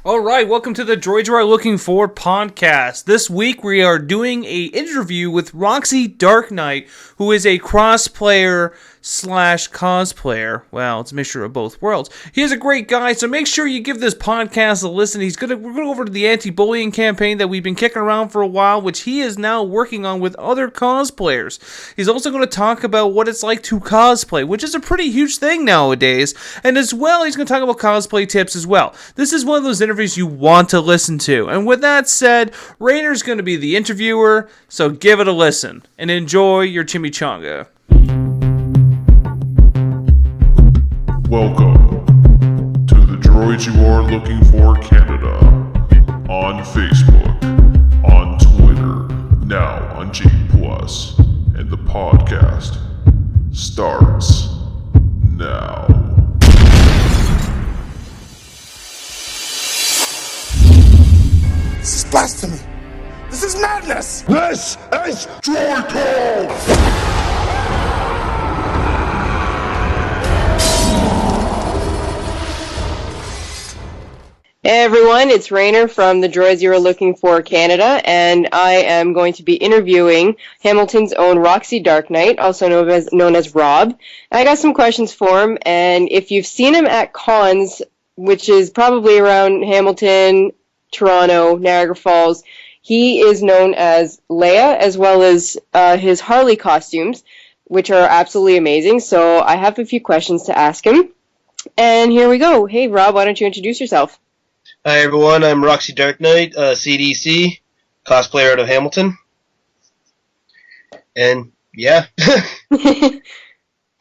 Alright, welcome to the Droids You Are Looking For podcast. This week we are doing a interview with Roxy Darknight, who is a crossplayer slash cosplayer. Well, it's a mixture of both worlds. He is a great guy, so make sure you give this podcast a listen. We're going to go over to the anti-bullying campaign that we've been kicking around for a while, which he is now working on with other cosplayers. He's also going to talk about what it's like to cosplay, which is a pretty huge thing nowadays. And as well, he's going to talk about cosplay tips as well. This is one of those interviews you want to listen to. And with that said, Rainer's going to be the interviewer, so give it a listen and enjoy your chimichanga. Welcome to the Droids You Are Looking For Canada on Facebook, on Twitter, now on G+, and the podcast starts now. This is blasphemy. This is madness. This is Droid Talk! Hey everyone, it's Rainer from the Droids You Are Looking For Canada, and I am going to be interviewing Hamilton's own Roxy Darknight, also known as Rob. And I got some questions for him, and if you've seen him at cons, which is probably around Hamilton, Toronto, Niagara Falls, he is known as Leia, as well as his Harley costumes, which are absolutely amazing. So I have a few questions to ask him, and here we go. Hey Rob, why don't you introduce yourself? Hi everyone, I'm Roxy Darknight, CDC, cosplayer out of Hamilton. And yeah.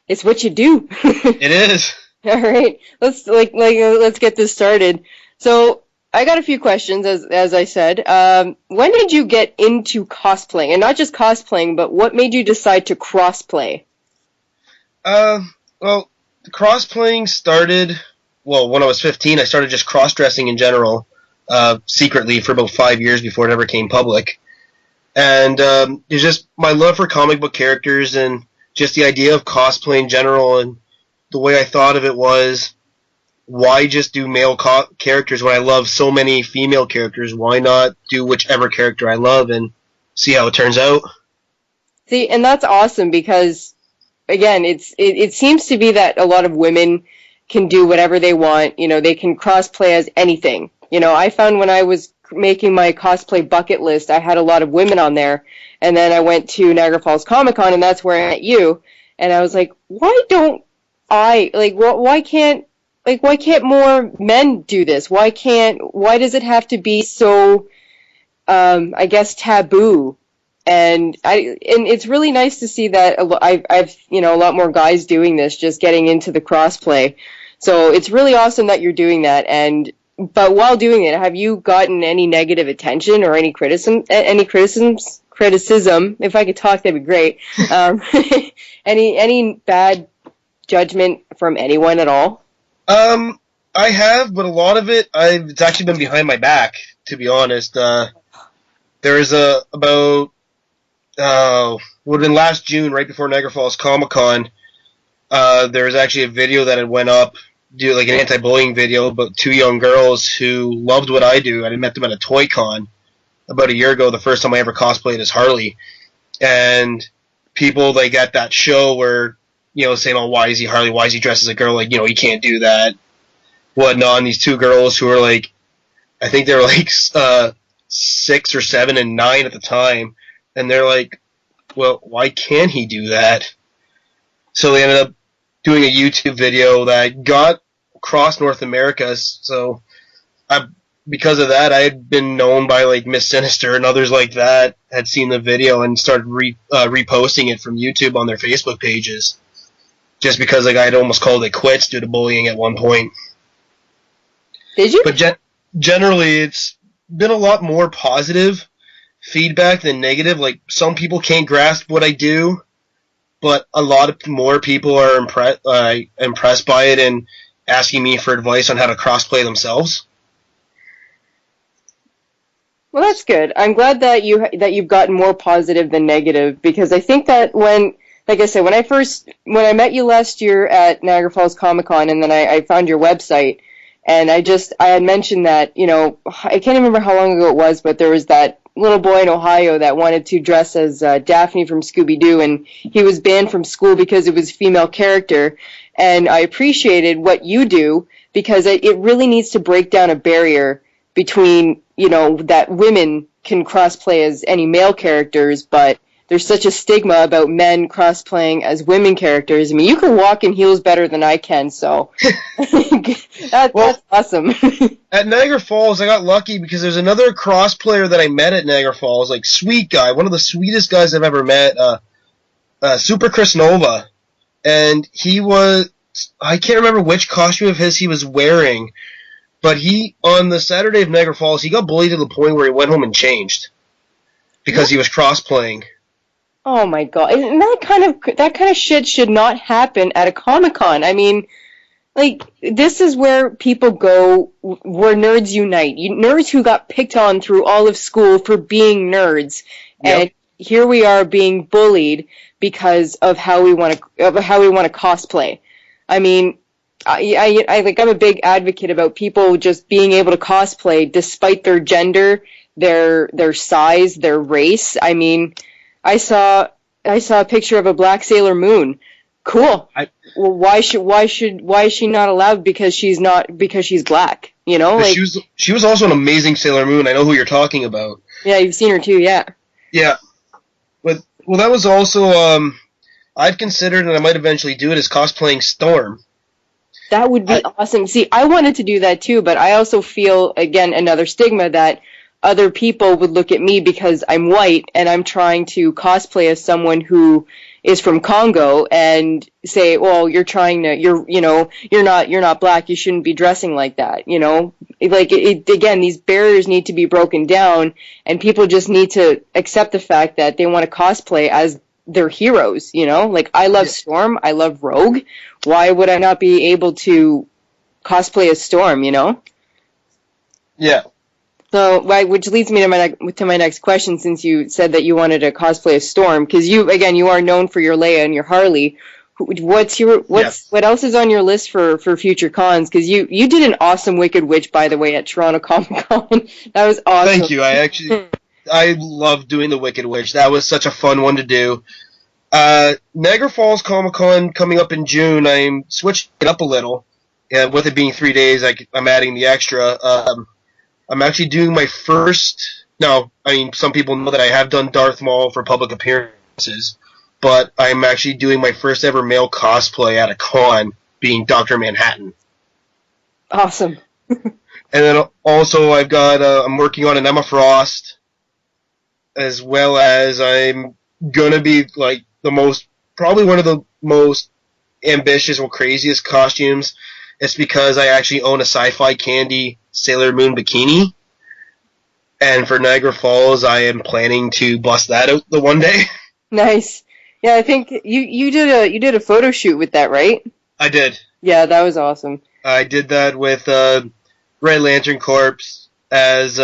It's what you do. It is. All right. Let's get this started. So, I got a few questions as I said. When did you get into cosplaying? And not just cosplaying, but what made you decide to crossplay? Well, the crossplaying started, when I was 15, I started just cross-dressing in general, secretly for about 5 years before it ever came public. And it's just my love for comic book characters and just the idea of cosplay in general, and the way I thought of it was, why just do male characters when I love so many female characters? Why not do whichever character I love and see how it turns out? See, and that's awesome because, again, it seems to be that a lot of women can do whatever they want. You know, they can cosplay as anything. You know, I found when I was making my cosplay bucket list, I had a lot of women on there, and then I went to Niagara Falls Comic Con, and that's where I met you, and I was like, why can't more men do this? Why does it have to be so, I guess, taboo? And it's really nice to see that I've a lot more guys doing this, just getting into the crossplay. So it's really awesome that you're doing that. But while doing it, have you gotten any negative attention or any criticism? If I could talk, that'd be great. Any bad judgment from anyone at all? I have, but a lot of it's actually been behind my back, to be honest. There was would have been last June, right before Niagara Falls Comic Con, there was actually a video that had went up, like an anti-bullying video about two young girls who loved what I do. I met them at a Toy Con about a year ago, the first time I ever cosplayed as Harley. And people, like, at that show were, saying, oh, why is he Harley? Why is he dressed as a girl? Like, he can't do that. Whatnot. And these two girls who were like, I think they were like 6 or 7 and 9 at the time. And they're like, well, why can't he do that? So they ended up doing a YouTube video that got across North America. So because of that, I had been known by like Miss Sinister and others like that had seen the video and started reposting it from YouTube on their Facebook pages. Just because like I had almost called it quits due to bullying at one point. Did you? But generally, it's been a lot more positive feedback than negative. Like, some people can't grasp what I do, but a lot of more people are impressed by it and asking me for advice on how to crossplay themselves. Well, that's good. I'm glad that you've gotten more positive than negative, because I think that like I said, when I met you last year at Niagara Falls Comic Con, and then I found your website, And I had mentioned that, I can't remember how long ago it was, but there was that little boy in Ohio that wanted to dress as Daphne from Scooby-Doo, and he was banned from school because it was a female character. And I appreciated what you do, because it really needs to break down a barrier between, that women can crossplay as any male characters, but there's such a stigma about men cosplaying as women characters. I mean, you can walk in heels better than I can, so that's awesome. At Niagara Falls, I got lucky because there's another crossplayer that I met at Niagara Falls, like sweet guy, one of the sweetest guys I've ever met, Super Chris Nova, and he was, I can't remember which costume of his he was wearing, but on the Saturday of Niagara Falls, he got bullied to the point where he went home and changed because he was cross-playing. Oh my god! And that kind of shit should not happen at a Comic-Con. I mean, like, this is where people go, where nerds unite. Nerds who got picked on through all of school for being nerds, and here we are being bullied because of how we want to cosplay. I mean, I'm a big advocate about people just being able to cosplay despite their gender, their size, their race. I mean, I saw a picture of a black Sailor Moon. Cool. Well, why is she not allowed because she's black? Like, she was also an amazing Sailor Moon. I know who you're talking about. Yeah, you've seen her too. Yeah. Yeah. But that was also I've considered, and I might eventually do it, is cosplaying Storm. That would be awesome. See, I wanted to do that too, but I also feel, again, another stigma that other people would look at me because I'm white and I'm trying to cosplay as someone who is from Congo and say, well, you're not black, you shouldn't be dressing like that, again, these barriers need to be broken down, and people just need to accept the fact that they want to cosplay as their heroes, like, I love Storm, I love Rogue, why would I not be able to cosplay as Storm, Yeah. So, which leads me to my next question, since you said that you wanted to cosplay as Storm, because you are known for your Leia and your Harley. What else is on your list for future cons? Because you did an awesome Wicked Witch, by the way, at Toronto Comic Con. That was awesome. Thank you. I love doing the Wicked Witch. That was such a fun one to do. Niagara Falls Comic Con coming up in June. I'm switching it up a little, and with it being 3 days, I'm adding the extra. I'm actually doing my first. No, I mean, some people know that I have done Darth Maul for public appearances, but I'm actually doing my first ever male cosplay at a con, being Dr. Manhattan. Awesome. And then also I'm working on an Emma Frost, as well as I'm gonna be like probably one of the most ambitious or craziest costumes. It's because I actually own a Sci-Fi Candy Sailor Moon bikini, and for Niagara Falls, I am planning to bust that out the one day. Nice. Yeah, I think you did a photo shoot with that, right? I did. Yeah, that was awesome. I did that with Red Lantern Corps as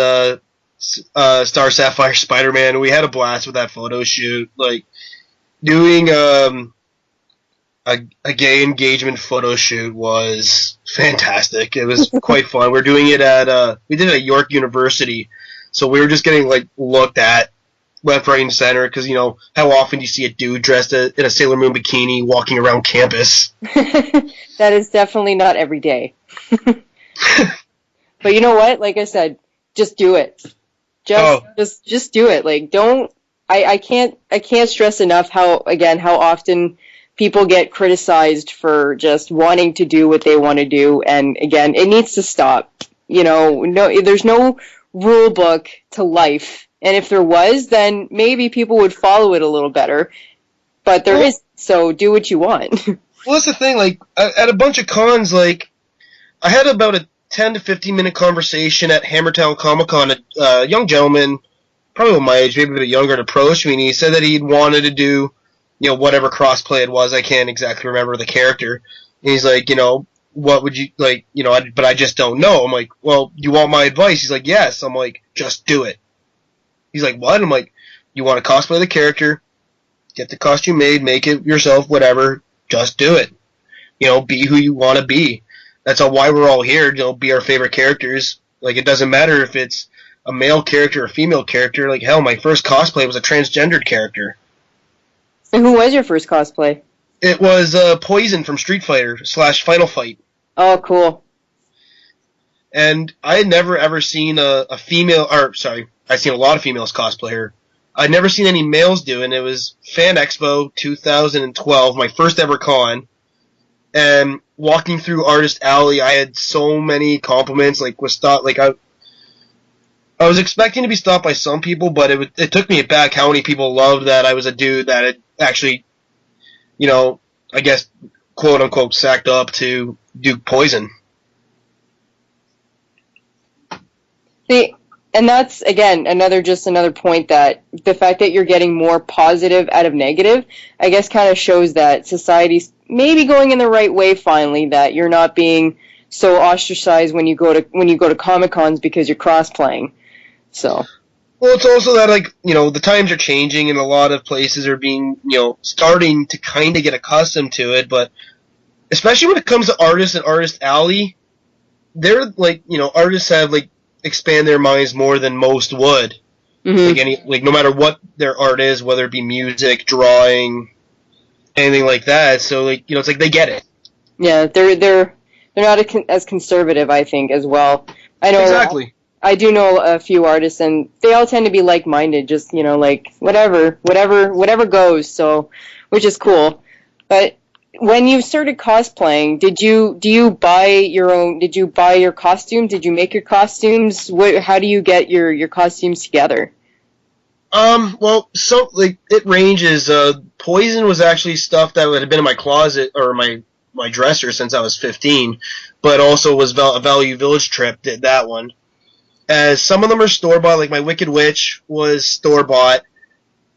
Star Sapphire Spider-Man. We had a blast with that photo shoot. Like, doing a gay engagement photo shoot was fantastic. It was quite fun. We're doing it we did it at York University, so we were just getting looked at left, right, and center, because how often do you see a dude dressed in a Sailor Moon bikini walking around campus? That is definitely not every day. But you know what? Like I said, just do it. Just do it. Like, don't. I can't stress enough how often people get criticized for just wanting to do what they want to do, and again, it needs to stop. There's no rule book to life, and if there was, then maybe people would follow it a little better, but there is, so do what you want. Well, that's the thing, at a bunch of cons, I had about a 10 to 15 minute conversation at Hammertown Comic Con. A young gentleman, probably my age, maybe a bit younger, approached me, and he said that he'd wanted to do whatever crossplay it was. I can't exactly remember the character. And he's like, what would you, but I just don't know. I'm like, well, you want my advice? He's like, yes. I'm like, just do it. He's like, what? I'm like, you want to cosplay the character, get the costume made, make it yourself, whatever, just do it. Be who you want to be. that's why we're all here, be our favorite characters. Like, it doesn't matter if it's a male character or a female character. Like, hell, my first cosplay was a transgendered character. And who was your first cosplay? It was Poison from Street Fighter / Final Fight. Oh, cool. And I had never ever seen a female, I'd seen a lot of females cosplay her. I'd never seen any males do it, and it was Fan Expo 2012, my first ever con. And walking through Artist Alley, I had so many compliments, I was expecting to be stopped by some people, but it took me aback how many people loved that I was a dude that had actually, I guess, quote unquote, sacked up to do Poison. See, and that's, again, another point that the fact that you're getting more positive out of negative, I guess kind of shows that society's maybe going in the right way finally, that you're not being so ostracized when you go to Comic-Cons because you're cross-playing. So. Well, it's also that, the times are changing and a lot of places are being, starting to kind of get accustomed to it, but especially when it comes to artists and Artist Alley, they're, artists have, expand their minds more than most would. Mm-hmm. No matter what their art is, whether it be music, drawing, anything like that. So it's like they get it. Yeah, they're not as conservative, I think, as well. I know exactly. I do know a few artists, and they all tend to be like-minded. Just whatever goes. So, which is cool. But when you started cosplaying, did you buy your costumes? Did you make your costumes? How do you get your costumes together? It ranges. Poison was actually stuff that had been in my closet or my dresser since I was 15, but also was a Value Village trip, did that one. As some of them are store-bought, like my Wicked Witch was store-bought.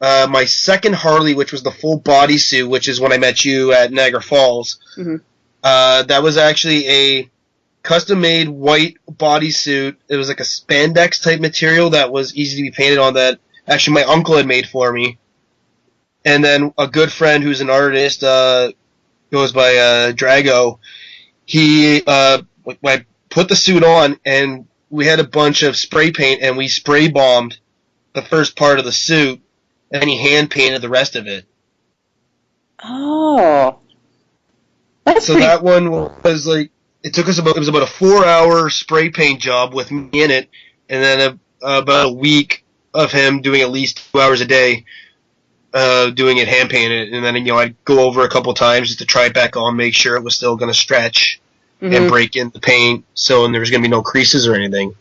My second Harley, which was the full bodysuit, which is when I met you at Niagara Falls, mm-hmm. That was actually a custom-made white bodysuit. It was like a spandex-type material that was easy to be painted on that actually my uncle had made for me. And then a good friend who's an artist, goes by Drago, I put the suit on, and we had a bunch of spray paint, and we spray bombed the first part of the suit, and he hand painted the rest of it. Oh. So that one was it took us it was about a 4-hour spray paint job with me in it, and then about a week of him doing at least 2 hours a day, doing it hand painted, and then I'd go over a couple times just to try it back on, make sure it was still going to stretch mm-hmm. and break in the paint, and there was going to be no creases or anything.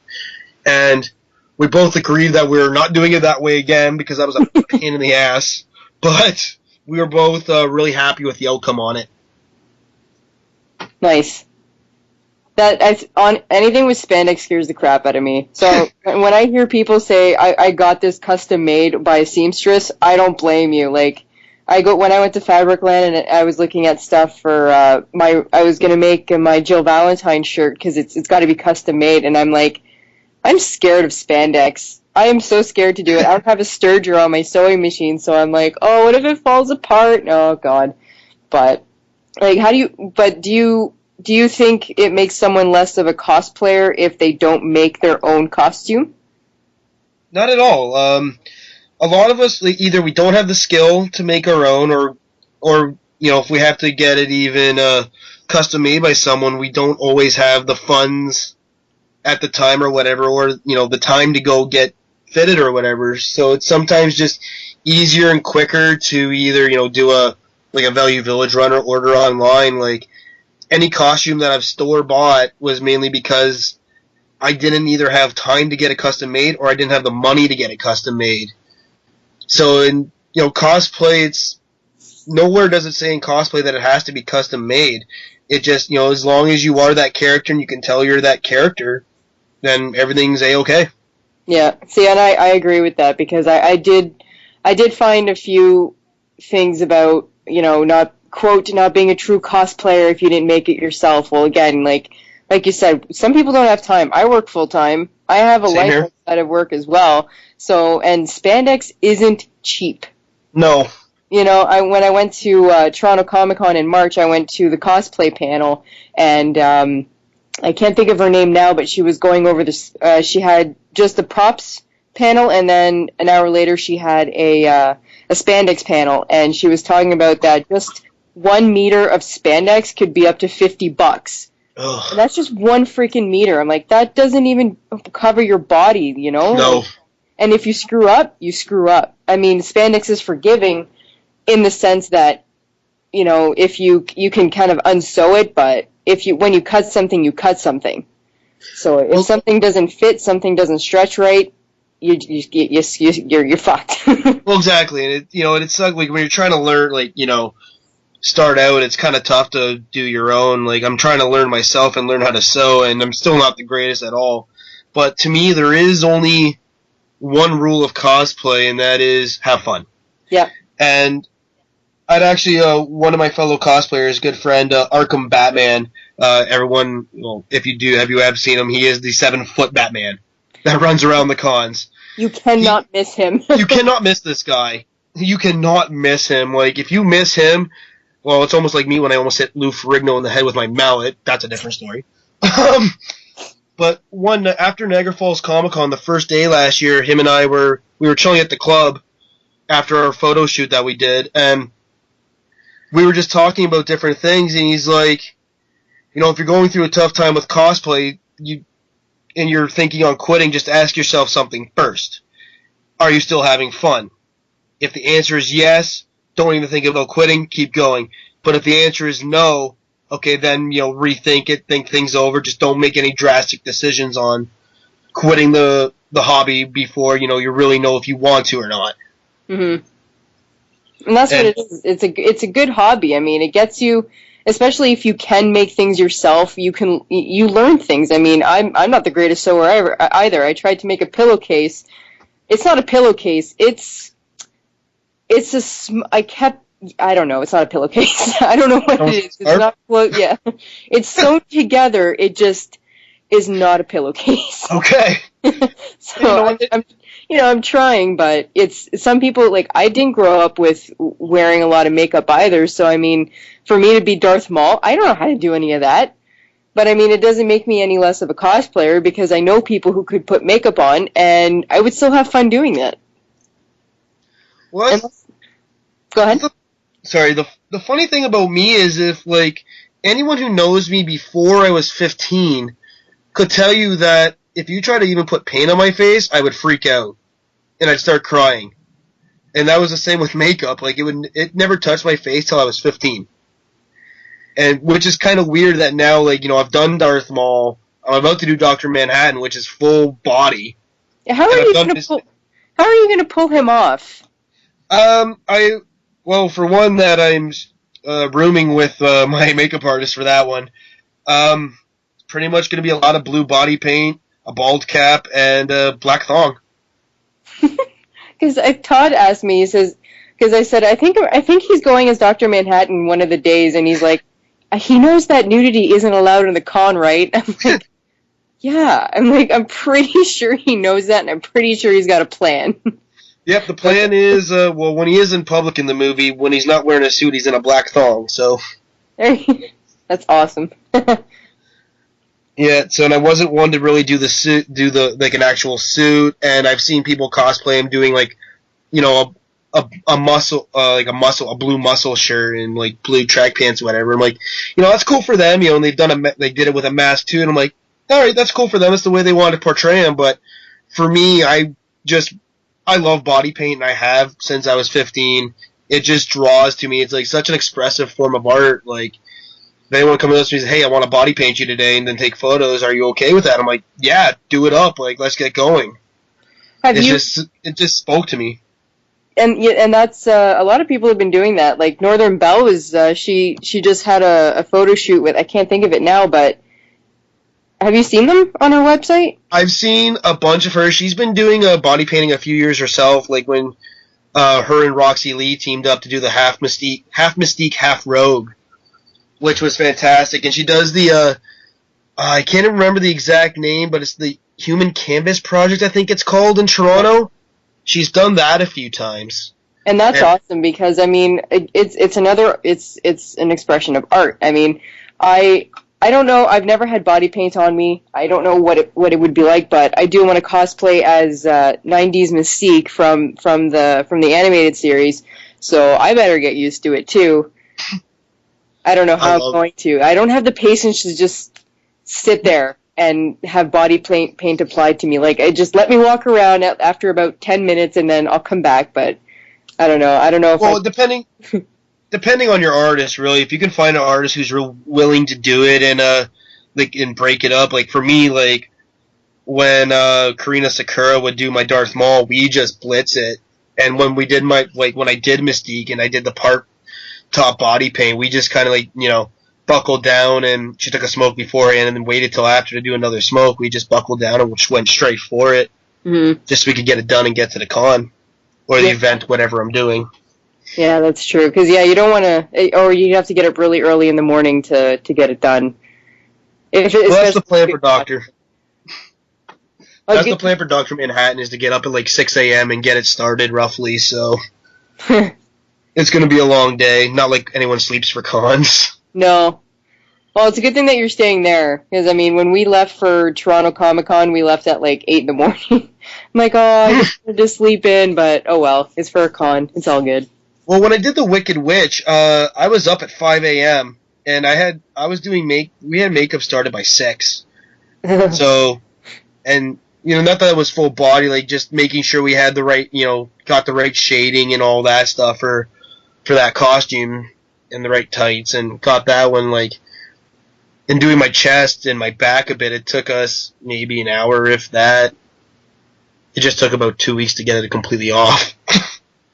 And we both agreed that we were not doing it that way again because that was a pain in the ass, but we were both really happy with the outcome on it. Nice. On anything with spandex scares the crap out of me. So when I hear people say I got this custom made by a seamstress, I don't blame you. When I went to Fabricland and I was looking at stuff for I was gonna make my Jill Valentine shirt because it's got to be custom made, and I'm scared of spandex. I am so scared to do it. I don't have a sturger on my sewing machine, so I'm like, oh, what if it falls apart? Oh God. But do you think it makes someone less of a cosplayer if they don't make their own costume? Not at all. A lot of us, either we don't have the skill to make our own, or if we have to get it even custom made by someone, we don't always have the funds at the time or whatever, or the time to go get fitted or whatever. So it's sometimes just easier and quicker to either do a Value Village run or order online. Any costume that I've store bought was mainly because I didn't either have time to get it custom made or I didn't have the money to get it custom made. So in cosplay, it's nowhere does it say in cosplay that it has to be custom made. It just as long as you are that character and you can tell you're that character, then everything's A-okay. Yeah, see, and I agree with that because I did find a few things about not being a true cosplayer if you didn't make it yourself. Well, again, like you said, some people don't have time. I work full time. I have a life outside of work as well. So, and spandex isn't cheap. No. When I went to Toronto Comic Con in March, I went to the cosplay panel, and I can't think of her name now, but she was going over this. She had just the props panel, and then an hour later she had a spandex panel, and she was talking about that just 1 meter of spandex could be up to $50. Ugh. And that's just 1 freaking meter. I'm like, that doesn't even cover your body, you know? No. And if you screw up, you screw up. I mean, spandex is forgiving in the sense that, you know, if you can kind of unsew it, but when you cut something, you cut something. So if something doesn't fit, something doesn't stretch right, you're fucked. Well, exactly, and it's like when you're trying to learn, like, you know, start out, it's kind of tough to do your own. Like, I'm trying to learn myself and learn how to sew, and I'm still not the greatest at all. But to me, there is only one rule of cosplay, and that is have fun. Yeah. And I'd actually, one of my fellow cosplayers, good friend, Arkham Batman, everyone, well, if you have seen him, he is the 7-foot Batman that runs around the cons. You cannot miss him. You cannot miss this guy. You cannot miss him. Like, if you miss him, well, it's almost like me when I almost hit Lou Ferrigno in the head with my mallet. That's a different story. But after Niagara Falls Comic Con, the first day last year, him and I we were chilling at the club after our photo shoot that we did, and we were just talking about different things, and he's like, you know, if you're going through a tough time with cosplay, and you're thinking on quitting, just ask yourself something first. Are you still having fun? If the answer is yes, don't even think about quitting, keep going. But if the answer is no, okay, then, you know, rethink it, think things over, just don't make any drastic decisions on quitting the hobby before, you know, you really know if you want to or not. Mm-hmm. And that's what it is. It's a good hobby. I mean, it gets you, especially if you can make things yourself, you learn things. I mean, I'm not the greatest sewer either. I tried to make a pillowcase. It's not a pillowcase. I don't know. It's not a pillowcase. I don't know what it is. It's not. Yeah, it's sewn together. It just is not a pillowcase. Okay. So I'm trying, but it's some people, like, I didn't grow up with wearing a lot of makeup either. So I mean, for me to be Darth Maul, I don't know how to do any of that. But I mean, it doesn't make me any less of a cosplayer because I know people who could put makeup on, and I would still have fun doing that. What? Go ahead. Sorry, the funny thing about me is if, like, anyone who knows me before I was 15 could tell you that if you try to even put paint on my face, I would freak out. And I'd start crying. And that was the same with makeup. Like, it never touched my face till I was 15. And, which is kind of weird that now, like, you know, I've done Darth Maul, I'm about to do Dr. Manhattan, which is full body. How are you gonna pull him off? Well, for one, that I'm rooming with my makeup artist for that one. It's pretty much going to be a lot of blue body paint, a bald cap, and a black thong. Because Todd asked me, he says, because I said, I think he's going as Dr. Manhattan one of the days, and he's like, he knows that nudity isn't allowed in the con, right? I'm like, yeah. I'm pretty sure he knows that, and I'm pretty sure he's got a plan. Yep, the plan is, well, when he is in public in the movie, when he's not wearing a suit, he's in a black thong, so. That's awesome. Yeah, so, and I wasn't one to really do like, an actual suit, and I've seen people cosplay him doing, like, you know, a blue muscle shirt and, like, blue track pants or whatever. I'm like, you know, that's cool for them, you know, and they did it with a mask too, and I'm like, alright, that's cool for them, it's the way they want to portray him, but for me, I love body paint, and I have since I was 15. It just draws to me. It's like such an expressive form of art. Like, if anyone comes up to me and says, hey, I want to body paint you today and then take photos, are you okay with that? I'm like, yeah, do it up. Like, let's get going. It just spoke to me. And that's, a lot of people have been doing that. Like, Northern Belle is, she just had a photo shoot with, I can't think of it now, but have you seen them on her website? I've seen a bunch of her. She's been doing body painting a few years herself, like when her and Roxy Lee teamed up to do the half Mystique, half Rogue, which was fantastic. And she does the, I can't remember the exact name, but it's the Human Canvas Project, I think it's called, in Toronto. She's done that a few times. And that's awesome because, I mean, it's an expression of art. I mean, I don't know. I've never had body paint on me. I don't know what it would be like, but I do want to cosplay as 90s Mystique from the animated series. So I better get used to it too. I don't know how I'm going to. I don't have the patience to just sit there and have body paint applied to me. Like, just let me walk around after about 10 minutes and then I'll come back. But I don't know. I don't know if depending on your artist, really, if you can find an artist who's willing to do it and break it up. Like for me, like when Karina Sakura would do my Darth Maul, we just blitz it. And when we did when I did Mystique and I did the part top body paint, we just kind of buckled down, and she took a smoke beforehand and then waited till after to do another smoke. We just buckled down and just went straight for it, just so we could get it done and get to the con or the event, whatever I'm doing. Yeah, that's true. Because you don't want to, or you have to get up really early in the morning to get it done. That's the plan for Doctor. That's the plan for Doctor Manhattan, is to get up at like 6 a.m. and get it started roughly. So it's going to be a long day. Not like anyone sleeps for cons. No. Well, it's a good thing that you're staying there, because, I mean, when we left for Toronto Comic Con, we left at, like, 8 in the morning. I'm like, I just wanted to sleep in, but, oh well, it's for a con. It's all good. Well, when I did the Wicked Witch, I was up at 5 a.m., and we had makeup started by 6. So, and, not that it was full body, like, just making sure we had the right, got the right shading and all that stuff for that costume, and the right tights, and got that one, like, in doing my chest and my back a bit, it took us maybe an hour, if that. It just took about 2 weeks to get it completely off.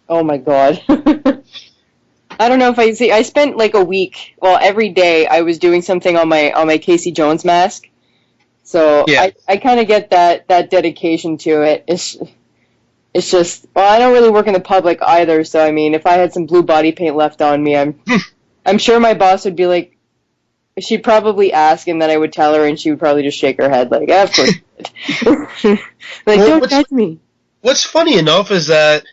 Oh my god. I don't know if I spent like a week, well, every day I was doing something on my Casey Jones mask. So yeah. I kind of get that dedication to it. It's just, well, I don't really work in the public either, so I mean, if I had some blue body paint left on me, I'm sure my boss would be like, she'd probably ask, and then I would tell her, and she would probably just shake her head, like, of course you like, don't touch me. What's funny enough is that,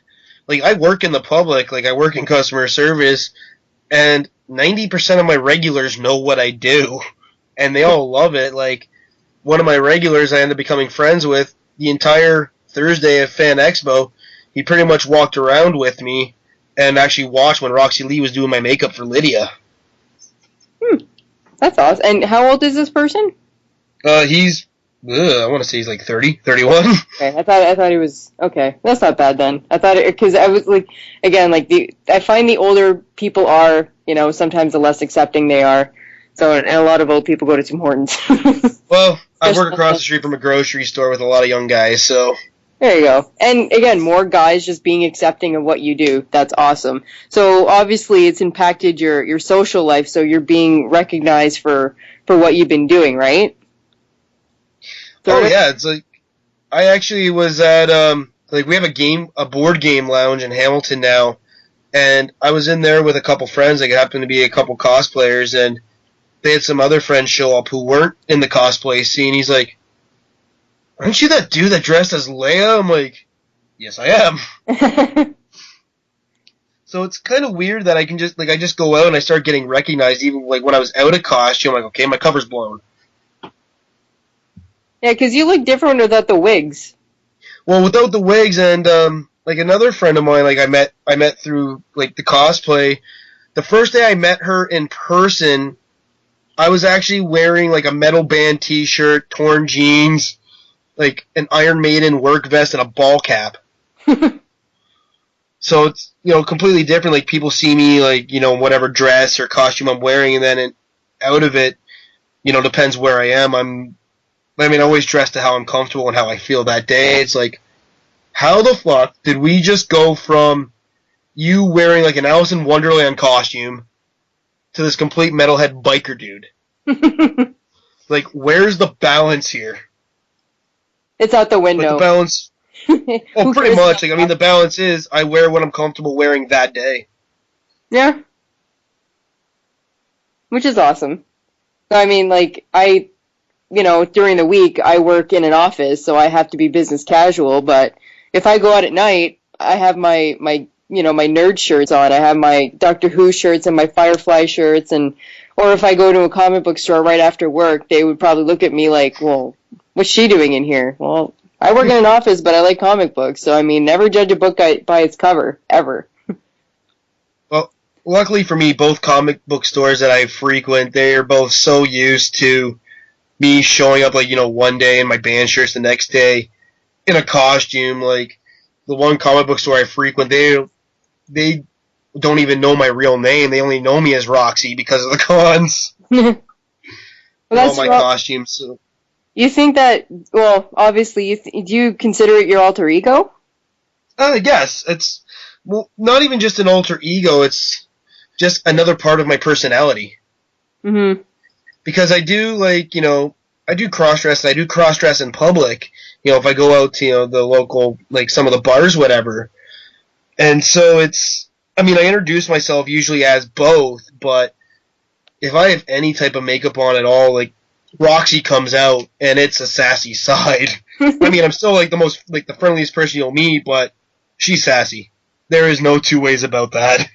like, I work in the public, like, I work in customer service, and 90% of my regulars know what I do, and they all love it. Like, one of my regulars I ended up becoming friends with the entire Thursday at Fan Expo. He pretty much walked around with me and actually watched when Roxy Lee was doing my makeup for Lydia. That's awesome. And how old is this person? He's, I want to say he's like 30, 31. Okay, I thought he was, okay. That's not bad then. I thought because I was like, again, like I find the older people are, sometimes the less accepting they are. So, and a lot of old people go to Tim Hortons. Well, I work across the street from a grocery store with a lot of young guys, so. There you go. And again, more guys just being accepting of what you do. That's awesome. So obviously it's impacted your social life, so you're being recognized for what you've been doing, right? Oh yeah, it's like, I actually was at, like, we have a board game lounge in Hamilton now, and I was in there with a couple friends, like, happened to be a couple cosplayers, and they had some other friends show up who weren't in the cosplay scene. He's like, aren't you that dude that dressed as Leia? I'm like, yes, I am. So it's kind of weird that I can just, like, I just go out and I start getting recognized, even, like, when I was out of costume, I'm like, okay, my cover's blown. Yeah, because you look different without the wigs. Well, without the wigs, and, like, another friend of mine, like, I met through, like, the cosplay. The first day I met her in person, I was actually wearing, like, a metal band t-shirt, torn jeans, like, an Iron Maiden work vest, and a ball cap. So it's, completely different. Like, people see me, like, whatever dress or costume I'm wearing, and then out of it, depends where I am. I always dress to how I'm comfortable and how I feel that day. It's like, how the fuck did we just go from you wearing, like, an Alice in Wonderland costume to this complete metalhead biker dude? Like, where's the balance here? It's out the window. Like, the balance... Well, pretty much. Like, the balance is I wear what I'm comfortable wearing that day. Yeah. Which is awesome. So, like, during the week, I work in an office, so I have to be business casual, but if I go out at night, I have my nerd shirts on. I have my Doctor Who shirts and my Firefly shirts and Or if I go to a comic book store right after work, they would probably look at me like, well, what's she doing in here? Well, I work in an office, but I like comic books, so I mean, never judge a book by its cover, ever. Well, luckily for me, both comic book stores that I frequent, they are both so used to me showing up, like, one day in my band shirts, the next day in a costume. Like, the one comic book store I frequent, they don't even know my real name. They only know me as Roxy because of the cons. Well, all my costumes. So. You think that, well, obviously, do you consider it your alter ego? Yes. It's, well, not even just an alter ego, it's just another part of my personality. Mm-hmm. Because I do, like, I do cross-dress, and I do cross-dress in public, if I go out to, the local, like, some of the bars, whatever. And so it's, I introduce myself usually as both, but if I have any type of makeup on at all, like, Roxy comes out, and it's a sassy side. I'm still, like, the friendliest person you'll meet, but she's sassy. There is no two ways about that.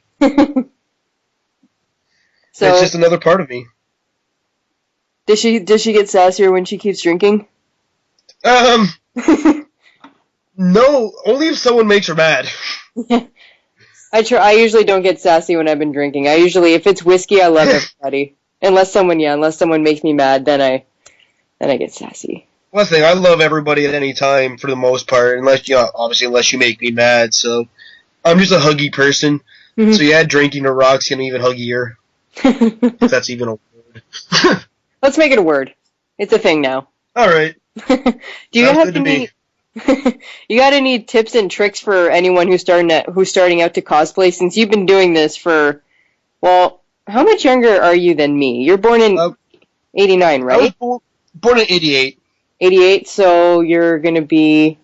So it's just another part of me. Does she get sassier when she keeps drinking? No, only if someone makes her mad. I usually don't get sassy when I've been drinking. If it's whiskey, I love everybody. Unless someone makes me mad, then I get sassy. One thing, I love everybody at any time for the most part, unless you make me mad. So I'm just a huggy person. Mm-hmm. So yeah, drinking to Roxy and even huggier. If that's even a word. Let's make it a word. It's a thing now. All right. Do you have any? You got any tips and tricks for anyone who's starting out to cosplay? Since you've been doing this for, well, how much younger are you than me? You're born in 89, right? I was born in 88. 88, so you're gonna be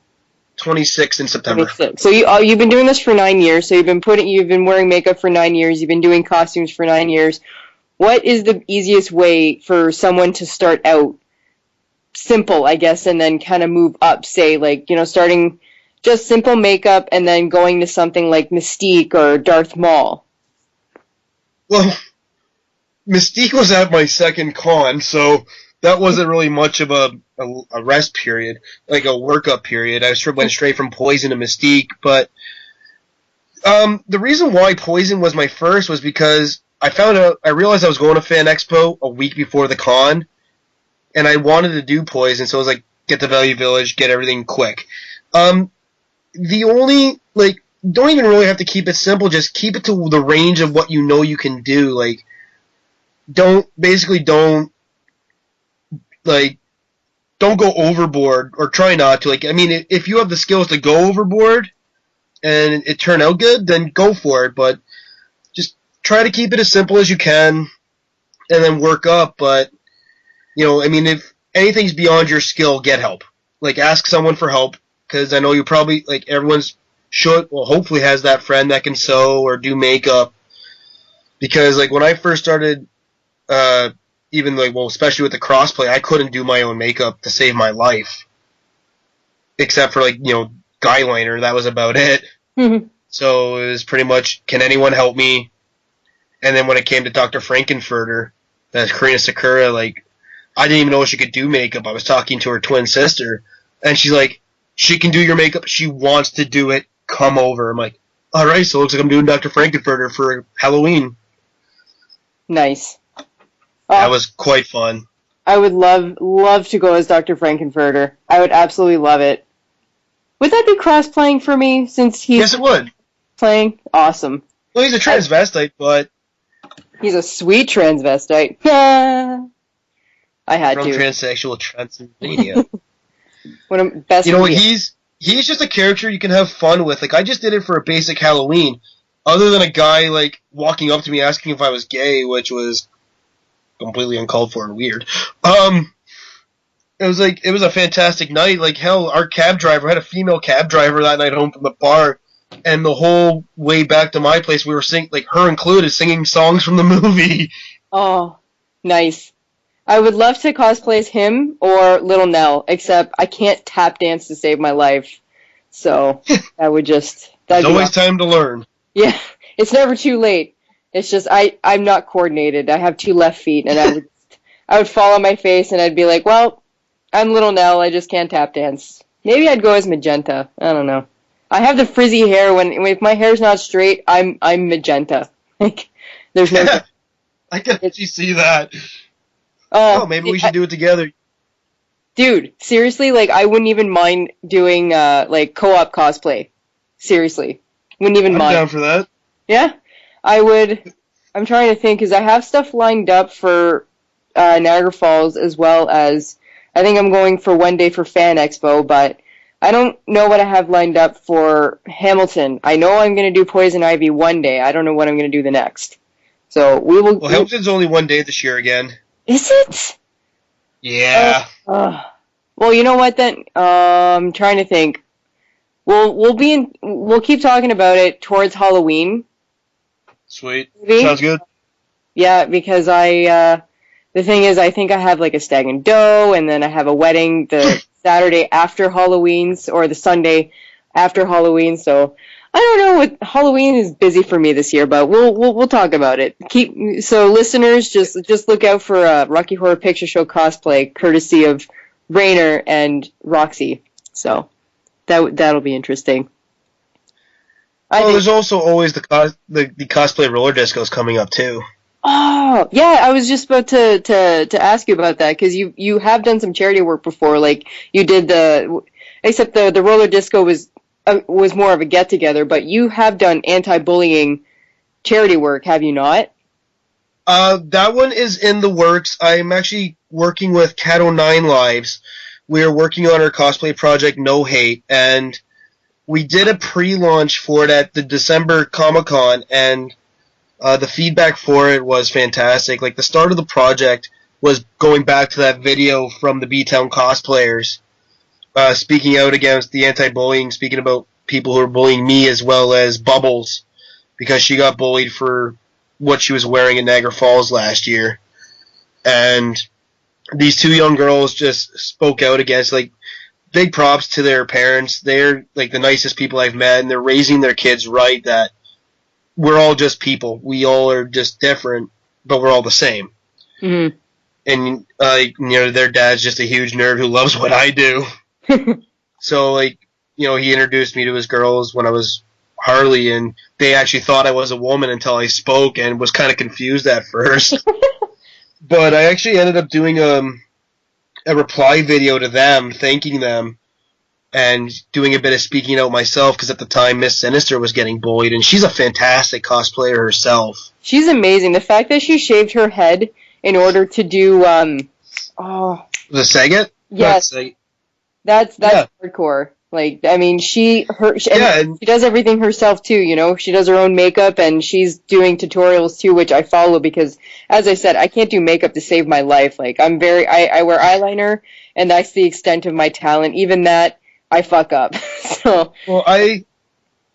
26 in September. 26. So you've been doing this for 9 years. So you've been wearing makeup for 9 years. You've been doing costumes for 9 years. What is the easiest way for someone to start out? Simple, I guess, and then kind of move up, say, like, starting just simple makeup and then going to something like Mystique or Darth Maul. Well, Mystique was at my second con, so that wasn't really much of a rest period, like a workup period. I went straight from Poison to Mystique, but the reason why Poison was my first was because I realized I was going to Fan Expo a week before the con, and I wanted to do Poison, so I was like, get the Value Village, get everything quick. The only, like, don't even really have to keep it simple, just keep it to the range of what you can do. Like, don't go overboard, or try not to. Like, if you have the skills to go overboard, and it turned out good, then go for it, but just try to keep it as simple as you can, and then work up, but if anything's beyond your skill, get help. Like, ask someone for help, because I know you probably, like, hopefully has that friend that can sew or do makeup. Because, like, when I first started, especially with the crossplay, I couldn't do my own makeup to save my life. Except for, like, guy liner, that was about it. Mm-hmm. So it was pretty much, can anyone help me? And then when it came to Dr. Frankenfurter, that's Karina Sakura, like, I didn't even know she could do makeup. I was talking to her twin sister, and she's like, she can do your makeup. She wants to do it. Come over. I'm like, all right, so it looks like I'm doing Dr. Frankenfurter for Halloween. Nice. That was quite fun. I would love to go as Dr. Frankenfurter. I would absolutely love it. Would that be cross-playing for me, since he's... Yes, it would. Playing? Awesome. Well, he's a transvestite, but... He's a sweet transvestite. Yeah. I had From to. Transsexual Transylvania. Best he's just a character you can have fun with. Like, I just did it for a basic Halloween. Other than a guy, like, walking up to me asking if I was gay, which was completely uncalled for and weird. It was a fantastic night. Like, hell, our cab driver had a female cab driver that night home from the bar, and the whole way back to my place, we were singing, like, her included, singing songs from the movie. Oh, nice. I would love to cosplay as him or Little Nell, except I can't tap dance to save my life. So that would just... There's always time to learn. Yeah, it's never too late. It's just I'm not coordinated. I have 2 left feet, and I would fall on my face, and I'd be like, well, I'm Little Nell. I just can't tap dance. Maybe I'd go as Magenta. I don't know. I have the frizzy hair. If my hair's not straight, I'm Magenta. Like, there's no. I can actually see that. Oh, maybe we should do it together. Dude, seriously, like, I wouldn't even mind doing, like, co-op cosplay. Seriously. Wouldn't even mind. I'm down for that. Yeah? I would. I'm trying to think, because I have stuff lined up for Niagara Falls, as well as, I think I'm going for one day for Fan Expo, but I don't know what I have lined up for Hamilton. I know I'm going to do Poison Ivy one day. I don't know what I'm going to do the next. So, we will... Well, Hamilton's only one day this year again. Is it? Yeah. Well, you know what then? I'm trying to think. We'll keep talking about it towards Halloween. Sweet. Maybe? Sounds good. Yeah, because the thing is, I think I have like a stag and doe, and then I have a wedding the Saturday after Halloween, or the Sunday after Halloween, so I don't know what Halloween is busy for me this year, but we'll talk about it. So listeners, just look out for Rocky Horror Picture Show cosplay, courtesy of Rainer and Roxy. So that'll be interesting. There's also always the cosplay roller discos coming up too. Oh yeah, I was just about to ask you about that, because you have done some charity work before, like you did except the roller disco was more of a get together, but you have done anti-bullying charity work, have you not? That one is in the works. I'm actually working with Cat 09 Lives. We are working on our cosplay project No Hate, and we did a pre-launch for it at the December Comic-Con, and the feedback for it was fantastic. Like, the start of the project was going back to that video from the B-Town cosplayers, speaking out against the anti-bullying, speaking about people who are bullying me, as well as Bubbles, because she got bullied for what she was wearing in Niagara Falls last year. And these 2 young girls just spoke out against, like, big props to their parents. They're, like, the nicest people I've met, and they're raising their kids right, that we're all just people. We all are just different, but we're all the same. Mm-hmm. And, their dad's just a huge nerd who loves what I do. So, like, he introduced me to his girls when I was Harley, and they actually thought I was a woman until I spoke, and was kind of confused at first. But I actually ended up doing a reply video to them, thanking them, and doing a bit of speaking out myself, because at the time Miss Sinister was getting bullied, and she's a fantastic cosplayer herself. She's amazing. The fact that she shaved her head in order to do the Saget? Yes. That's hardcore. Like, I mean, she does everything herself too, She does her own makeup, and she's doing tutorials too, which I follow because, as I said, I can't do makeup to save my life. Like, I wear eyeliner, and that's the extent of my talent. Even that, I fuck up. So. Well, I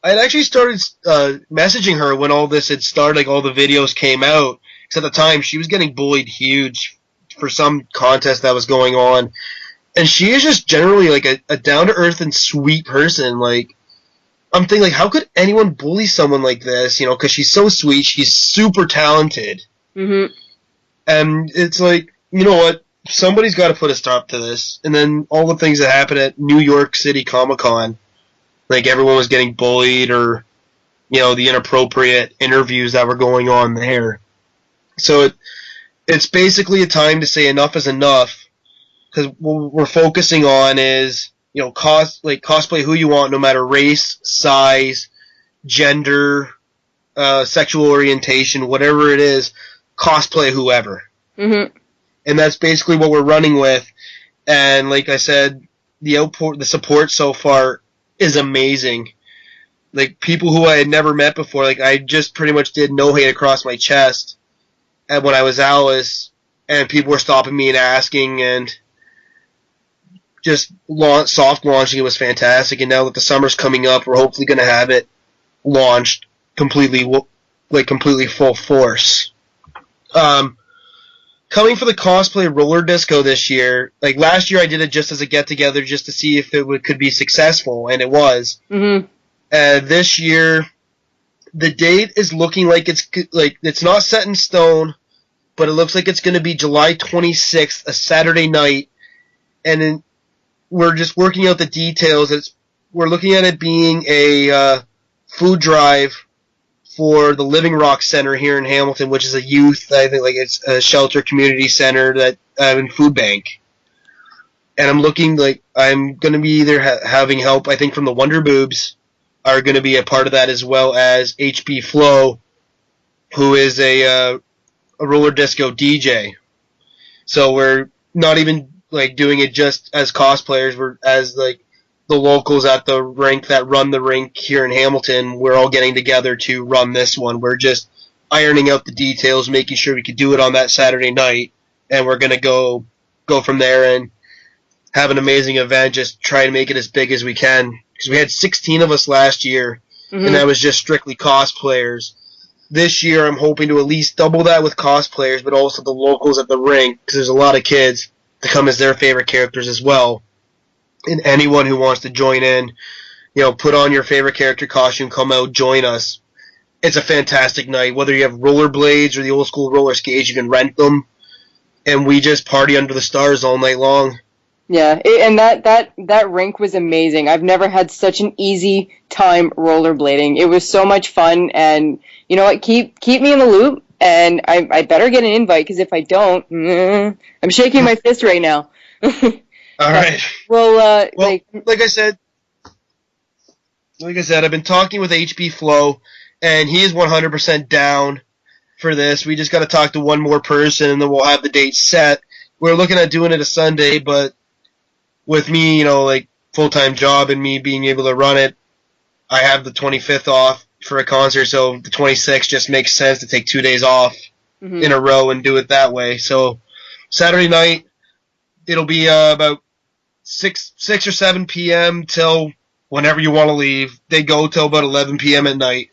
had actually started messaging her when all this had started, like all the videos came out, because at the time she was getting bullied huge for some contest that was going on. And she is just generally, like, a down-to-earth and sweet person. Like, I'm thinking, like, how could anyone bully someone like this, because she's so sweet, she's super talented. Mm-hmm. And it's like, you know what, somebody's got to put a stop to this. And then all the things that happened at New York City Comic-Con, like, everyone was getting bullied, or, the inappropriate interviews that were going on there. So it's basically a time to say enough is enough. Because what we're focusing on is, cosplay who you want, no matter race, size, gender, sexual orientation, whatever it is, cosplay whoever. Mm-hmm. And that's basically what we're running with. And like I said, the support so far is amazing. Like, people who I had never met before, like, I just pretty much did No Hate across my chest when I was Alice, and people were stopping me and asking, and just soft launching it was fantastic. And now that the summer's coming up, we're hopefully going to have it launched completely full force. Coming for the cosplay roller disco this year, like last year I did it just as a get together, just to see if it could be successful, and it was. Mm-hmm. This year the date is looking like it's not set in stone, but it looks like it's going to be July 26th, a Saturday night, and then we're just working out the details. We're looking at it being a food drive for the Living Rock Center here in Hamilton, which is a youth, I think, like it's a shelter community center that in food bank. And I'm looking like I'm going to be either having help, I think, from the Wonder Boobs are going to be a part of that, as well as HB Flow, who is a roller disco DJ. So we're not even like doing it just as cosplayers. We're as like the locals at the rink that run the rink here in Hamilton. We're all getting together to run this one. We're just ironing out the details, making sure we could do it on that Saturday night, and we're going to go from there and have an amazing event. Just try to make it as big as we can, because we had 16 of us last year, and that was just strictly cosplayers. This year, I'm hoping to at least double that with cosplayers, but also the locals at the rink, because there's a lot of kids to come as their favorite characters as well. And anyone who wants to join in, put on your favorite character costume, come out, join us. It's a fantastic night. Whether you have rollerblades or the old school roller skates, you can rent them, and we just party under the stars all night long. Yeah, and that rink was amazing. I've never had such an easy time rollerblading. It was so much fun, and you know what? Keep me in the loop, and I better get an invite, because if I don't, I'm shaking my fist right now. All right. Well, like I said, I've been talking with HB Flow, and he is 100% down for this. We just got to talk to one more person, and then we'll have the date set. We're looking at doing it a Sunday, but with me, full-time job and me being able to run it, I have the 25th off for a concert, so the 26th just makes sense to take 2 days off in a row and do it that way. So Saturday night, it'll be about 6 or 7 p.m. till whenever you want to leave. They go till about 11 p.m. at night.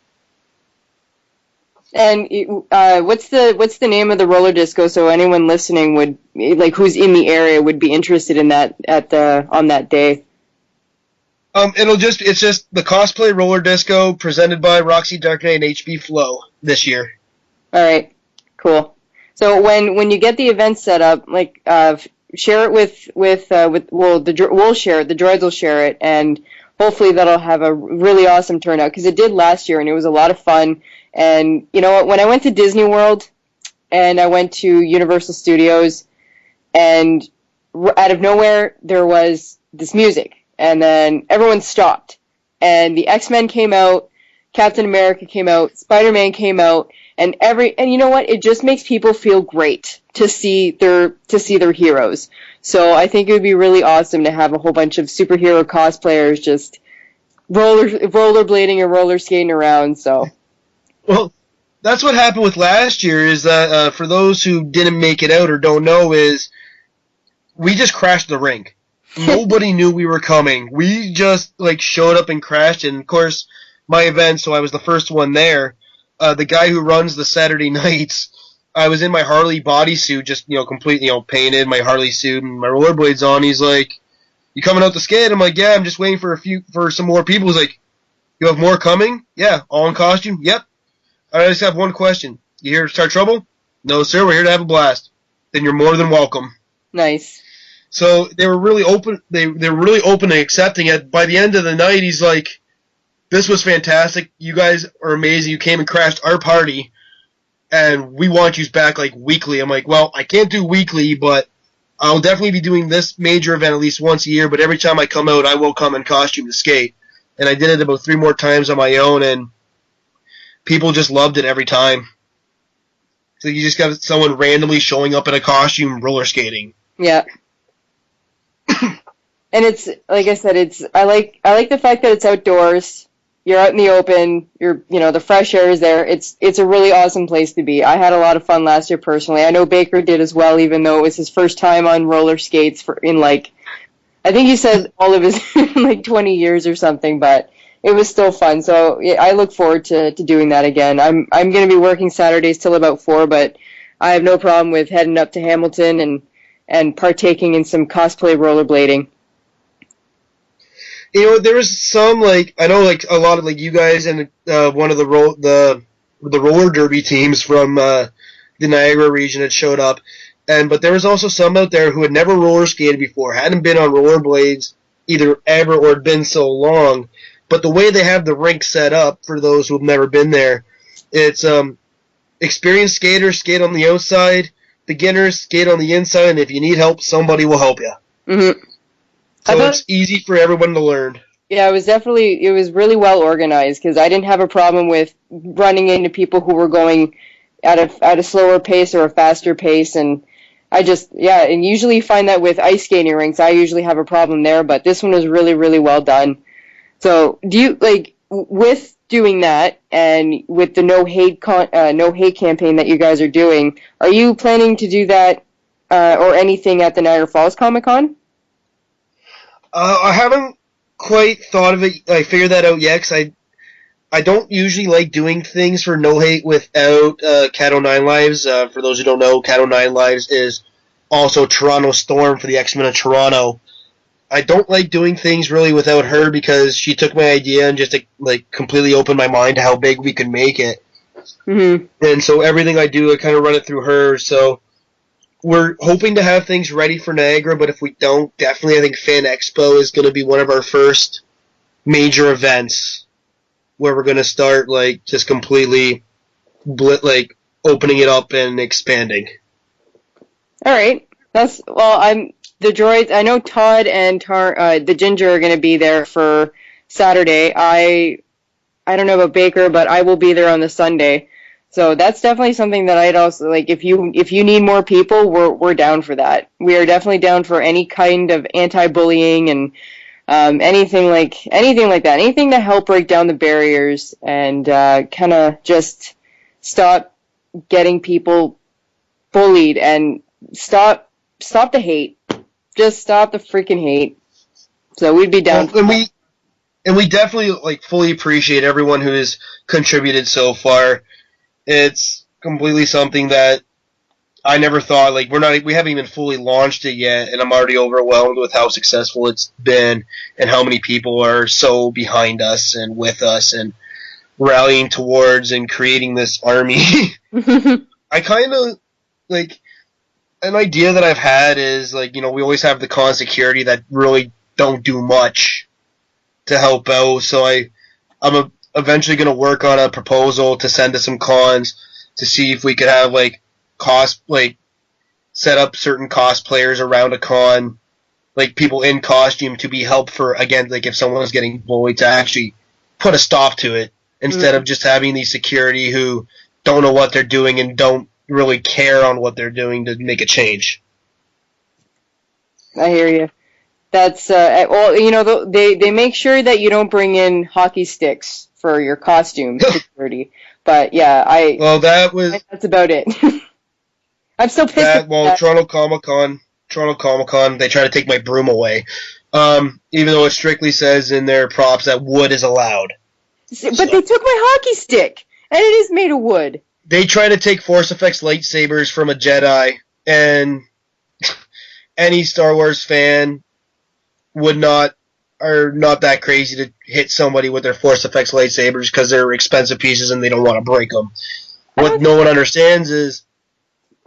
And what's the name of the roller disco, so anyone listening would, who's in the area, would be interested in that on that day? It's just the Cosplay Roller Disco presented by Roxy Darknight and HB Flow this year. All right, cool. So when you get the event set up, share it with we'll share it. The Droids will share it, and hopefully that'll have a really awesome turnout, because it did last year and it was a lot of fun. And you know what? When I went to Disney World and I went to Universal Studios, and out of nowhere there was this music, and then everyone stopped, and the X-Men came out, Captain America came out, Spider-Man came out, and you know what? It just makes people feel great to see their heroes. So I think it would be really awesome to have a whole bunch of superhero cosplayers just rollerblading and roller skating around. So. Well, that's what happened with last year, is that for those who didn't make it out or don't know, is we just crashed the rink. Nobody knew we were coming. We just showed up and crashed, and of course my event, so I was the first one there. The guy who runs the Saturday nights, I was in my Harley bodysuit, just completely painted, my Harley suit and my rollerblades on. He's like, "You coming out to skate?" I'm like, "Yeah, I'm just waiting for some more people." He's like, "You have more coming?" "Yeah." "All in costume?" "Yep." "I just have one question. You here to start trouble?" "No, sir. We're here to have a blast." "Then you're more than welcome." Nice. So they were really open. They were really open to accepting it. By the end of the night, he's like, "This was fantastic. You guys are amazing. You came and crashed our party, and we want you back weekly." I'm like, "Well, I can't do weekly, but I'll definitely be doing this major event at least once a year. But every time I come out, I will come in costume to skate." And I did it about 3 more times on my own, and people just loved it every time. So you just got someone randomly showing up in a costume roller skating. Yeah. And it's, like I said, I like the fact that it's outdoors. You're out in the open. The fresh air is there. It's a really awesome place to be. I had a lot of fun last year personally. I know Baker did as well, even though it was his first time on roller skates I think he said all of his 20 years or something, but it was still fun. So yeah, I look forward to doing that again. I'm going to be working Saturdays till about 4, but I have no problem with heading up to Hamilton and partaking in some cosplay rollerblading. There was some, like, I know, like, a lot of, like, you guys and one of the roller derby teams from the Niagara region had showed up, but there was also some out there who had never roller skated before, hadn't been on rollerblades either ever or had been so long, but the way they have the rink set up, for those who have never been there, it's experienced skaters skate on the outside, beginners skate on the inside, and if you need help, somebody will help you. Mm-hmm. So it's easy for everyone to learn. Yeah, it was really well organized, because I didn't have a problem with running into people who were going at a slower pace or a faster pace, and and usually you find that with ice skating rinks, I usually have a problem there, but this one was really, really well done. So, do you, like, with doing that, and with the no hate campaign that you guys are doing, are you planning to do that, or anything at the Niagara Falls Comic-Con? I haven't quite thought of it. I figured that out yet, because I don't usually like doing things for No Hate without Cat O' Nine Lives. For those who don't know, Cat O' Nine Lives is also Toronto Storm for the X-Men of Toronto. I don't like doing things really without her, because she took my idea and just like completely opened my mind to how big we could make it. Mm-hmm. And so everything I do, I kind of run it through her. So we're hoping to have things ready for Niagara, but if we don't, definitely I think Fan Expo is going to be one of our first major events where we're going to start like just completely opening it up and expanding. All right. I'm the Droids. I know Todd and the Ginger are going to be there for Saturday. I don't know about Baker, but I will be there on the Sunday. So that's definitely something that I'd also like. If you need more people, we're down for that. We are definitely down for any kind of anti-bullying and anything like that. Anything to help break down the barriers and kind of just stop getting people bullied and stop the hate. Just stop the freaking hate. So we'd be down. And we definitely fully appreciate everyone who has contributed so far. It's completely something that I never thought, we haven't even fully launched it yet, and I'm already overwhelmed with how successful it's been and how many people are so behind us and with us and rallying towards and creating this army. I kind of, an idea that I've had is, we always have the con security that really don't do much to help out, so I'm eventually going to work on a proposal to send to some cons to see if we could have set up certain cosplayers around a con, people in costume to be helped for, again, if someone is getting bullied, to actually put a stop to it instead of just having these security who don't know what they're doing and don't really care on what they're doing to make a change. I hear you. That's they make sure that you don't bring in hockey sticks for your costume security. But yeah, that's about it. I'm still pissed. Toronto Comic Con, they try to take my broom away. Even though it strictly says in their props that wood is allowed. But they took my hockey stick, and it is made of wood. They try to take Force Effects lightsabers from a Jedi, and any Star Wars fan are not that crazy to hit somebody with their Force Effects lightsabers because they're expensive pieces and they don't want to break them. What no one understands is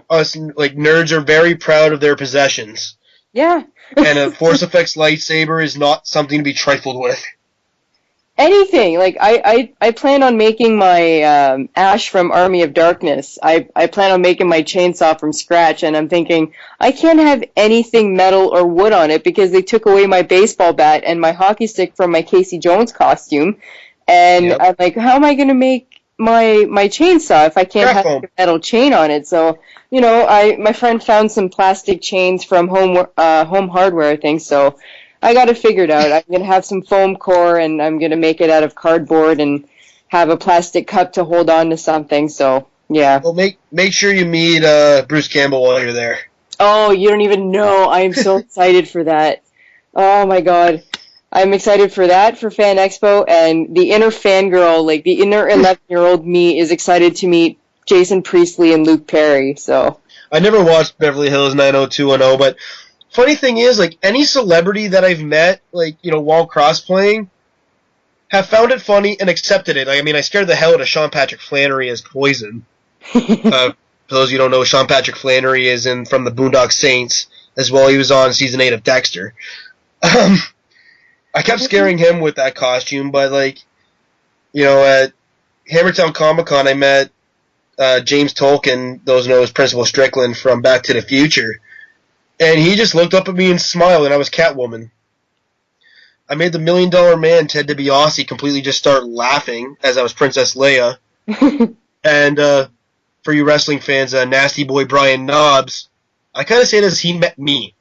us, nerds are very proud of their possessions. Yeah. And a Force Effects lightsaber is not something to be trifled with. Anything. I plan on making my Ash from Army of Darkness. I plan on making my chainsaw from scratch, and I'm thinking, I can't have anything metal or wood on it because they took away my baseball bat and my hockey stick from my Casey Jones costume. And yep. I'm like, how am I going to make my chainsaw if I can't have a metal chain on it? So, my friend found some plastic chains from Home Hardware, I think, so I got it figured out. I'm going to have some foam core, and I'm going to make it out of cardboard and have a plastic cup to hold on to something, so, yeah. Well, make sure you meet Bruce Campbell while you're there. Oh, you don't even know. I am so excited for that. Oh, my God. I'm excited for that, for Fan Expo, and the inner fangirl, the inner 11-year-old me is excited to meet Jason Priestley and Luke Perry, so. I never watched Beverly Hills 90210, but funny thing is, like, any celebrity that I've met, like, while cosplaying, have found it funny and accepted it. I mean, I scared the hell out of Sean Patrick Flannery as Poison. For those of you who don't know, Sean Patrick Flannery is from the Boondock Saints, as well. He was on season 8 of Dexter. I kept scaring him with that costume, but, like, at Hammertown Comic-Con, I met James Tolkien, those know as Principal Strickland from Back to the Future, and he just looked up at me and smiled, and I was Catwoman. I made the $1 Million Man, Ted DiBiase, completely just start laughing as I was Princess Leia. And for you wrestling fans, Nasty Boy Brian Knobbs, I kind of say it as he met me.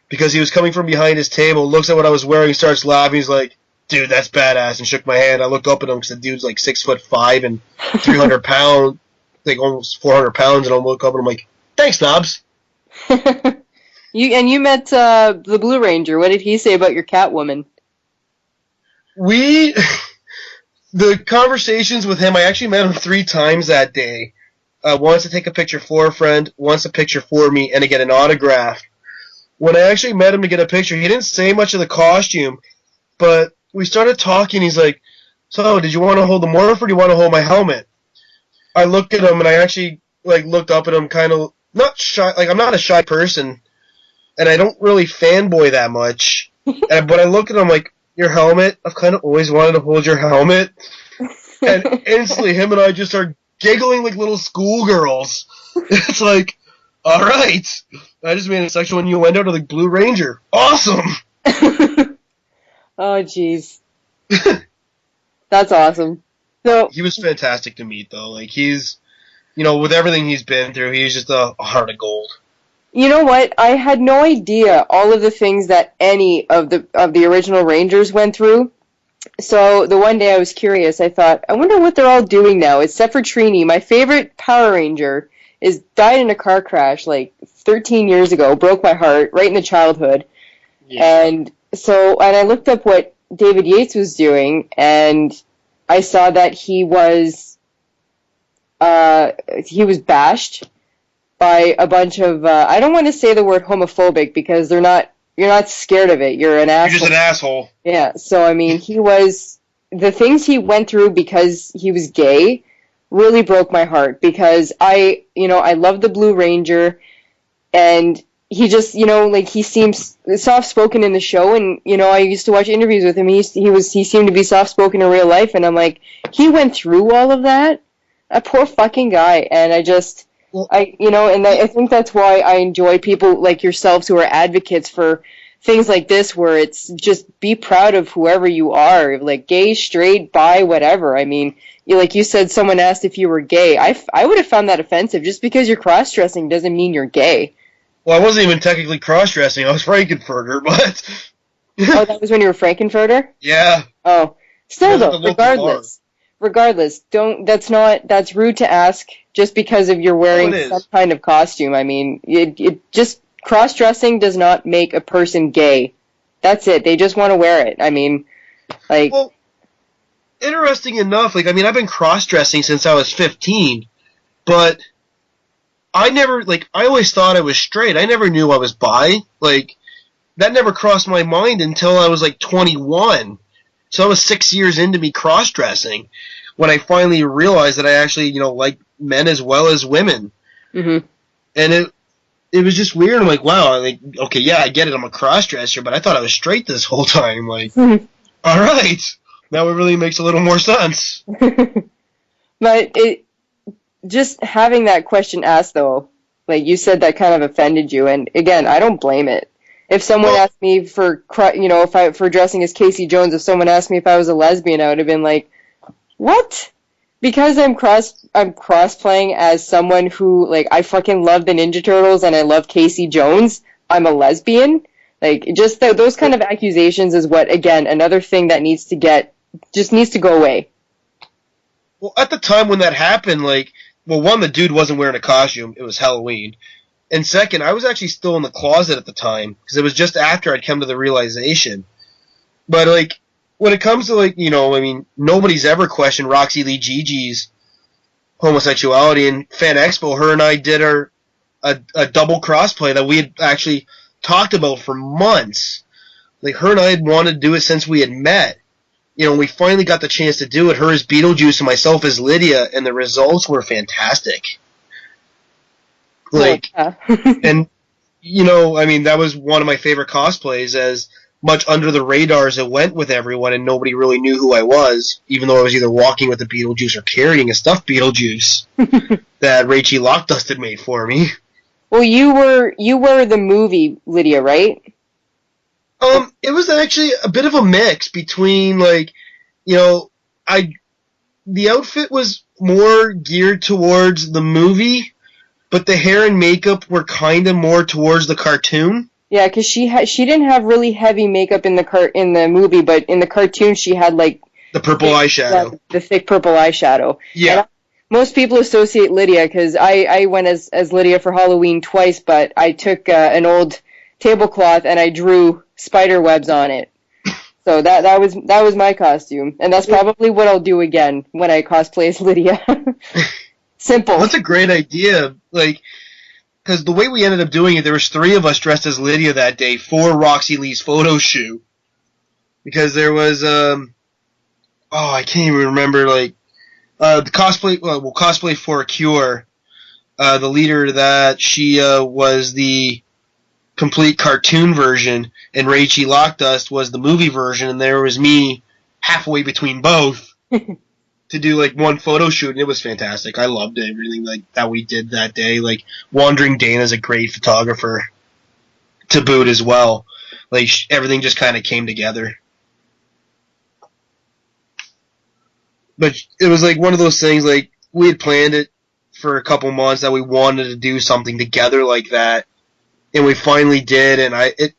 Because he was coming from behind his table, looks at what I was wearing, starts laughing, he's like, dude, that's badass, and shook my hand. I looked up at him because the dude's like 6'5" and 300 pounds, like almost 400 pounds, and I look up and I'm like, thanks, Knobbs. You met the Blue Ranger. What did he say about your Catwoman? The conversations with him, I actually met him 3 times that day. Once to take a picture for a friend, once a picture for me, and to get an autograph. When I actually met him to get a picture, he didn't say much of the costume, but we started talking. He's like, so, did you want to hold the morph or do you want to hold my helmet? I looked at him and I actually looked up at him kind of, not shy, I'm not a shy person, and I don't really fanboy that much. But I looked at him like, your helmet? I've kind of always wanted to hold your helmet. And instantly him and I just start giggling like little schoolgirls. It's like, alright, I just made a sexual innuendo to the Blue Ranger. Awesome! Oh, jeez. That's awesome. So he was fantastic to meet, though. Like, he's, with everything he's been through, he's just a heart of gold. You know what? I had no idea all of the things that any of the original Rangers went through. So the one day I was curious, I thought, I wonder what they're all doing now, except for Trini. My favorite Power Ranger died in a car crash 13 years ago, broke my heart right in the childhood. Yeah. And I looked up what David Yates was doing, and I saw that he was bashed by a bunch of, I don't want to say the word homophobic because you're not scared of it. You're an asshole. You're just an asshole. Yeah. So, I mean, the things he went through because he was gay really broke my heart because I love the Blue Ranger, and he just, he seems soft-spoken in the show, and, I used to watch interviews with him. He seemed to be soft-spoken in real life, and I'm like, he went through all of that? That poor fucking guy, and I think that's why I enjoy people like yourselves who are advocates for things like this, where it's just be proud of whoever you are, like gay, straight, bi, whatever. I mean, like you said, someone asked if you were gay. I would have found that offensive. Just because you're cross-dressing doesn't mean you're gay. Well, I wasn't even technically cross-dressing. I was Frankenfurter, but... Oh, that was when you were Frankenfurter? Yeah. Oh. Still, though, regardless, that's rude to ask just because of you're wearing some kind of costume. I mean, it just, cross-dressing does not make a person gay. That's it. They just want to wear it. I mean, Well, interesting enough, I've been cross-dressing since I was 15, but I always thought I was straight. I never knew I was bi. That never crossed my mind until I was 21. So I was 6 years into me cross-dressing when I finally realized that I actually, like men as well as women. Mm-hmm. And it was just weird. I'm like, wow, okay, yeah, I get it. I'm a cross-dresser, but I thought I was straight this whole time. All right. Now it really makes a little more sense. But just having that question asked, though, you said that kind of offended you. And again, I don't blame it. If someone asked me for dressing as Casey Jones, if someone asked me if I was a lesbian, I would have been like, what? Because I'm cross-playing as someone who, I fucking love the Ninja Turtles and I love Casey Jones, I'm a lesbian? Just those kind of accusations is what, again, another thing that needs to go away. Well, at the time when that happened, one, the dude wasn't wearing a costume. It was Halloween. And second, I was actually still in the closet at the time, because it was just after I'd come to the realization. But, when it comes to, nobody's ever questioned Roxy Lee Gigi's homosexuality. In Fan Expo, her and I did our a double crossplay that we had actually talked about for months. Like, her and I had wanted to do it since we had met. You know, we finally got the chance to do it. Her as Beetlejuice and myself as Lydia, and the results were fantastic. Like, and, you know, I mean, that was one of my favorite cosplays, as much under the radar as it went with everyone, and nobody really knew who I was, even though I was either walking with a Beetlejuice or carrying a stuffed Beetlejuice that Rachie Lockdust had made for me. Well, you were the movie Lydia, right? It was actually a bit of a mix between, like, you know, the outfit was more geared towards the movie, but the hair and makeup were kind of more towards the cartoon. Yeah, because she didn't have really heavy makeup in the movie, but in the cartoon she had like the purple eyeshadow, the thick purple eyeshadow. Yeah. And most people associate Lydia, because I went as Lydia for Halloween twice, but I took an old tablecloth and I drew spider webs on it. So that was my costume, and that's probably what I'll do again when I cosplay as Lydia. Simple. That's a great idea. Like, because the way we ended up doing it, there was 3 of us dressed as Lydia that day for Roxy Lee's photo shoot. Because there was, I can't even remember, like, the cosplay, cosplay for a Cure, the leader of that, she was the complete cartoon version, and Rachie Lockdust was the movie version, and there was me halfway between both to do like one photo shoot, and it was fantastic. I loved everything like that we did that day. Like, Wandering Dana's a great photographer to boot as well. Like, everything just kind of came together. But it was like one of those things, like, we had planned it for a couple months that we wanted to do something together like that, and we finally did, and it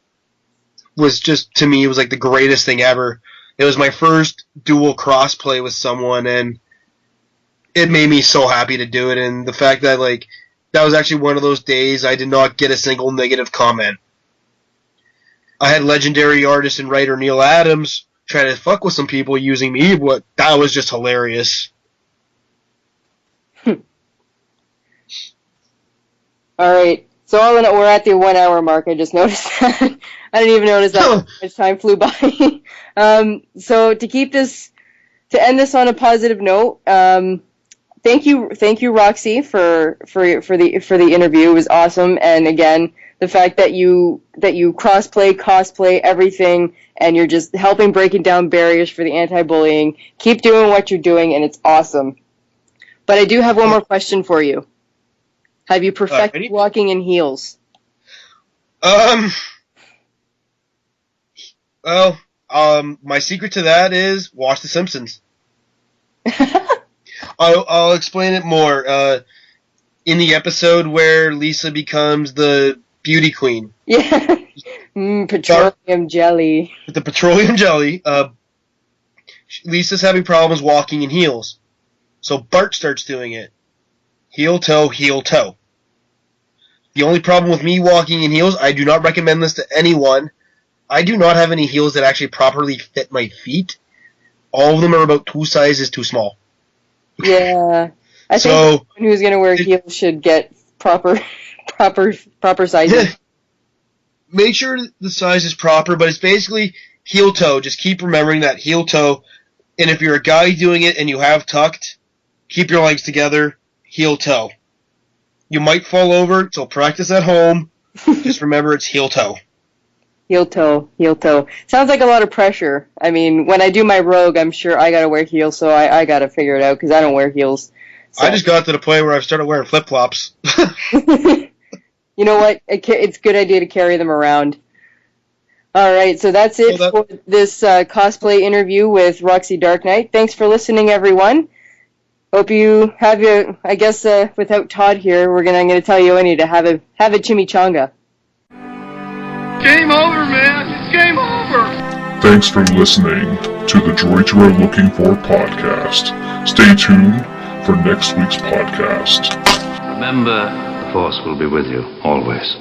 was just, to me, it was like the greatest thing ever. It was my first dual crossplay with someone, and it made me so happy to do it, and the fact that, like, that was actually one of those days I did not get a single negative comment. I had legendary artist and writer Neil Adams try to fuck with some people using me, but that was just hilarious. All right. So we're at the 1 hour mark. I just noticed that. I didn't even notice that how much time flew by. So to end this on a positive note, thank you, Roxy, for the interview. It was awesome, and again, the fact that you cosplay, everything, and you're just helping breaking down barriers for the anti-bullying. Keep doing what you're doing, and it's awesome. But I do have one more question for you. Have you perfected walking in heels? My secret to that is watch The Simpsons. I'll explain it more. In the episode where Lisa becomes the beauty queen. Yeah. Petroleum jelly. With the petroleum jelly, Lisa's having problems walking in heels. So Bart starts doing it. Heel toe, heel toe. The only problem with me walking in heels, I do not recommend this to anyone. I do not have any heels that actually properly fit my feet. All of them are about 2 sizes too small. Yeah. I think anyone who's going to wear heels should get proper sizing. Make sure the size is proper, but it's basically heel toe. Just keep remembering that heel toe. And if you're a guy doing it and you have tucked, keep your legs together, heel toe. You might fall over, so practice at home. Just remember it's heel toe. Heel toe, heel toe. Sounds like a lot of pressure. I mean, when I do my rogue, I'm sure I gotta wear heels, so I gotta figure it out, because I don't wear heels. So. I just got to the point where I've started wearing flip-flops. You know what? It's a good idea to carry them around. All right, so that's it for this cosplay interview with Roxy Darknight. Thanks for listening, everyone. Hope you have your, I guess, without Todd here, I'm going to tell you I need to have a chimichanga. Game over, man. It's game over. Thanks for listening to the Droids You Are Looking For podcast. Stay tuned for next week's podcast. Remember, the Force will be with you, always.